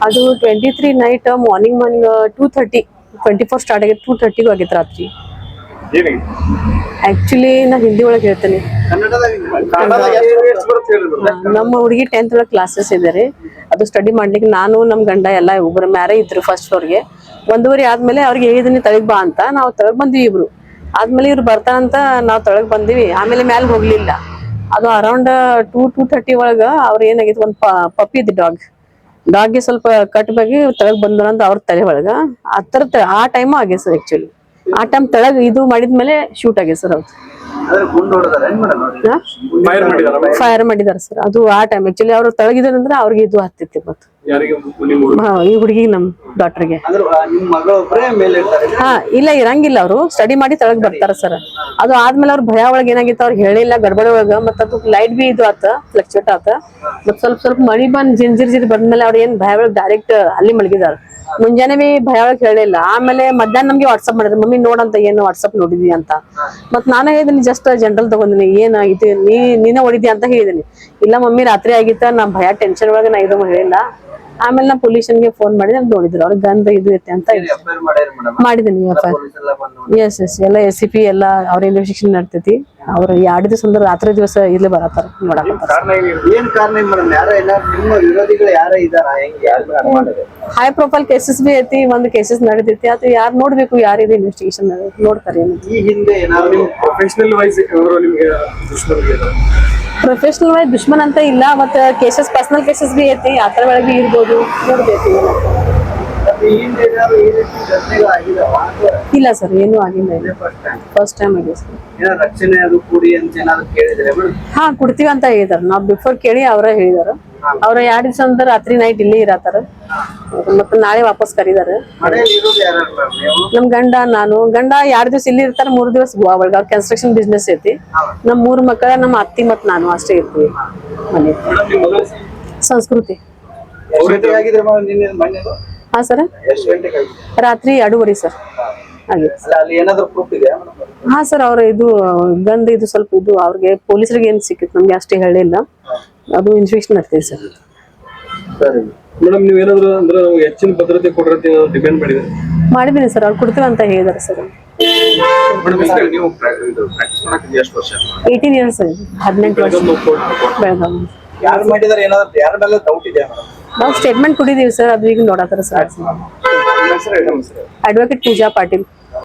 ಅದು 23 night morning 2:30 24 start ಆಗಿತ್ತು 2:30 ಆಗಿತ್ತು ರಾತ್ರಿ. ಆಕ್ಚುಲಿ ನಾ ಹಿಂದಿ ಒಳಗೆ ಹೇಳ್ತೇನೆ. ನಮ್ಮ ಹುಡುಗಿ 10th ಒಳಗೆ ಕ್ಲಾಸಸ್ ಇದ್ದಾರೆ. ಅದು ಸ್ಟಡಿ ಮಾಡ್ಲಿಕ್ಕೆ ನಾನು ನಮ್ ಗಂಡ ಎಲ್ಲ ಒಬ್ಬರು ಮ್ಯಾರೇ ಇದ್ರು ಫಸ್ಟ್ ಫ್ಲೋರ್ಗೆ. 1:30 ಆದ್ಮೇಲೆ ಅವ್ರಿಗೆ ಹೇಳಿದೀನಿ ತಳಗ್ ಬಾ ಅಂತ. ನಾವು ತಳಗ್ ಬಂದ್ವಿ ಇಬ್ರು. ಆದ್ಮೇಲೆ ಇವ್ರು ಬರ್ತಾರಂತ ನಾವ್ ತಳಗ್ ಬಂದಿವಿ. ಆಮೇಲೆ ಮ್ಯಾಲ ಹೋಗ್ಲಿಲ್ಲ. ಅದು ಅರೌಂಡ್ 2:30 ಒಳಗ ಅವ್ರ ಏನಾಗಿತ್ತು ಒಂದ್ ಪಪ್ಪಿ ಇದ್ದು ಡಾಗ್ಗೆ ಸ್ವಲ್ಪ ಕಟ್ ಬಗ್ಗೆ ತಳಗ್ ಬಂದ್ರಂತ ಅವ್ರ ತಲೆ ಒಳಗ ಆ ಟೈಮ್ ಆಗಿದೆ ಸರ್. ಆಕ್ಚುಲಿ ಆ ಟೈಮ್ ತಳಗ್ ಇದು ಮಾಡಿದ್ಮೇಲೆ ಶೂಟ್ ಆಗಿದೆ ಸರ್. ಅವ್ರು ಫೈರ್ ಮಾಡಿದಾರೆ ಸರ್. ಅದು ಆ ಟೈಮ್ ಆಕ್ಚುಲಿ ಅವ್ರು ತಳಗಿದಾರಂದ್ರೆ ಅವ್ರಿಗೆ ಇದು ಹತ್ತಿತ್ತು ಮತ್ತೆ ಈ ಹುಡುಗಿ ನಮ್ ಡಾಕ್ಟರ್ಗೆ. ಹಾ ಇಲ್ಲ ಇರಂಗಿಲ್ಲ. ಅವರು ಸ್ಟಡಿ ಮಾಡಿ ತಳಗ್ ಬರ್ತಾರ ಸರ್. ಅದು ಆದ್ಮೇಲೆ ಅವ್ರ ಭಯ ಒಳಗೆ ಏನಾಗಿತ್ತು ಅವ್ರಿಗೆ ಹೇಳಿಲ್ಲ ಗಡ್ಬಡಿ ಒಳಗ. ಮತ್ತ ಅದು ಲೈಟ್ ಬಿ ಇದು ಆತ ಫ್ಲಕ್ಚುಯೇಟ್ ಆತ. ಮತ್ ಸ್ವಲ್ಪ ಮಳಿ ಬಂದ್ ಜಿರ್ ಬಂದ್ಮೇಲೆ ಅವ್ರ ಏನ್ ಭಯ ಒಳಗ್ ಡೈರೆಕ್ಟ್ ಅಲ್ಲಿ ಮಲಗಿದಾರ. ಮುಂಜಾನೆ ಬಿ ಭಯ ಒಳಗ್ ಹೇಳಿಲ್ಲ. ಆಮೇಲೆ ಮಧ್ಯಾಹ್ನ ನಮ್ಗೆ ವಾಟ್ಸ್ಆಪ್ ಮಾಡಿದ್ರು ಮಮ್ಮಿ ನೋಡಂತ ಏನು ವಾಟ್ಸ್ಆಪ್ ನೋಡಿದ್ವಿ ಅಂತ. ಮತ್ ನಾನೇ ಹೇಳಿದೀನಿ ಜಸ್ಟ್ ಜನರಲ್ ತಗೊಂಡಿನಿ ಏನ್ ಇದು ನೀನೇ ಹೊಡಿದ್ಯಾ ಅಂತ ಹೇಳಿದೀನಿ. ಇಲ್ಲ ಮಮ್ಮಿ ರಾತ್ರಿ ಆಗಿತ್ತ ನಾ ಭಯ ಟೆನ್ಷನ್ ಒಳಗ ನಾ ಇದು ಹೇಳಿಲ್ಲ. ಆಮೇಲೆ ನಾ ಪೊಲೀಸನ್ಗೆ ಫೋನ್ ಮಾಡಿದ್ರೆ ಅಂತ ನೋಡಿದ್ರು ಅವ್ರಿಗೆ ಗಂಧ ಇದು ಐತೆ ಅಂತ ಮಾಡಿದೀನಿ. ಎಸ್ ಎಲ್ಲ SCP ಎಲ್ಲ ಅವ್ರ ಇನ್ವೆಸ್ಟಿಗೇಷನ್ ನಡ್ತೈತಿ. ಅವ್ರು 2 ದಿವಸ ಅಂದ್ರೆ ರಾತ್ರಿ ದಿವಸ ಇಲ್ಲೇ ಬರತ್ತಾರ ನೋಡಕ್. ಹೈ ಪ್ರೊಫೈಲ್ ಕೇಸಸ್ ಬಿ ಐತಿ. ಒಂದು ಕೇಸಸ್ ನಡೆದೈತಿ. ಅದು ಯಾರು ನೋಡ್ಬೇಕು ಯಾರಿದೆ ಇನ್ವೆಸ್ಟಿಗೇಷನ್ ನೋಡ್ತಾರೆ. ಪ್ರೊಫೆಷನಲ್ ವೈಸ್ ದುಶ್ಮನ್ ಅಂತ ಇಲ್ಲ. ಮತ್ತೆ ಕೇಸಸ್ ಪರ್ಸನಲ್ ಕೇಸಸ್ ಬಿ ಐತಿ. ಆ ತರ ಒಳಗೆ ಇರ್ಬೋದು ನೋಡ್ಬೇಕು. ಇಲ್ಲ ಸರ್ ಏನು ಆಗಿಲ್ಲ. ಫಸ್ಟ್ ಟೈಮ್ ಆಗಿದೆ ಸರ್. ಹಾ ಕೊಡ್ತೀವಿ ಅಂತ ಹೇಳಿದಾರ. ನಾವ್ ಬಿಫೋರ್ ಕೇಳಿ ಅವ್ರ ಹೇಳಿದಾರ. ಅವ್ರ 2 ದಿವಸ ಅಂದ್ರೆ ರಾತ್ರಿ ನೈಟ್ ಇಲ್ಲಿ ಇರತ್ತಾರ. ಮತ್ತೆ ನಾಳೆ ವಾಪಸ್ ಕರೀದಾರ. ನಮ್ ಗಂಡ ನಾನು ಗಂಡ 2 ದಿವಸ ಇಲ್ಲಿ ಇರ್ತಾರ. 3 ದಿವಸ ಗೋವಾ ಒಳಗ ಅವ್ರ ಕನ್ಸ್ಟ್ರಕ್ಷನ್ ಬಿಸ್ನೆಸ್ ಐತಿ. ನಮ್ 3 ಮಕ್ಕಳ ನಮ್ಮ ಅತ್ತಿ ಮತ್ ನಾನು ಅಷ್ಟೇ ಇರ್ತೀವಿ ಮನೆ. ಸಂಸ್ಕೃತಿ. ಹಾ ಸರ್ ರಾತ್ರಿ 2:30 ಸರ್. ಹಾ ಸರ್ ಅವ್ರ ಇದು ಗಂಧ ಇದು ಸ್ವಲ್ಪ ಇದು ಅವ್ರಿಗೆ ಪೊಲೀಸರಿಗೆ ಏನ್ ಸಿಕ್ಕಿತ್ತು ನಮ್ಗೆ ಅಷ್ಟೇ ಹೇಳಿಲ್ಲ. ಅದು ಇನ್ವೆಸ್ಟಿಗೇಷನ್ ಆಗ್ತದೆ ಸರ್. ಮೇಡಮ್ ನೀವು ಏನಾದ್ರು ಅಂದ್ರೆ ಹೆಚ್ಚಿನ ಭದ್ರತೆ ಕೊಡ್ರತೆ ಡಿಪೆಂಡ್ ಮಾಡಿದೀನಿ ಸರ್. ಅವ್ರು ಕೊಡ್ತೀವಿ ಅಂತ ಹೇಳಿದಾರೆ ಸರ್. 18 ಇಯರ್ಸ್ 18 ವರ್ಷ ಬೆಳಗಾವಿ. ನಾವು ಸ್ಟೇಟ್ಮೆಂಟ್ ಕೊಟ್ಟಿದೀವಿ ಸರ್. ಅದು ಈಗ ನೋಡತ್ತಾರ ಸರ್. ಅಡ್ವೊಕೇಟ್ ಪೂಜಾ ಪಾಟೀಲ್.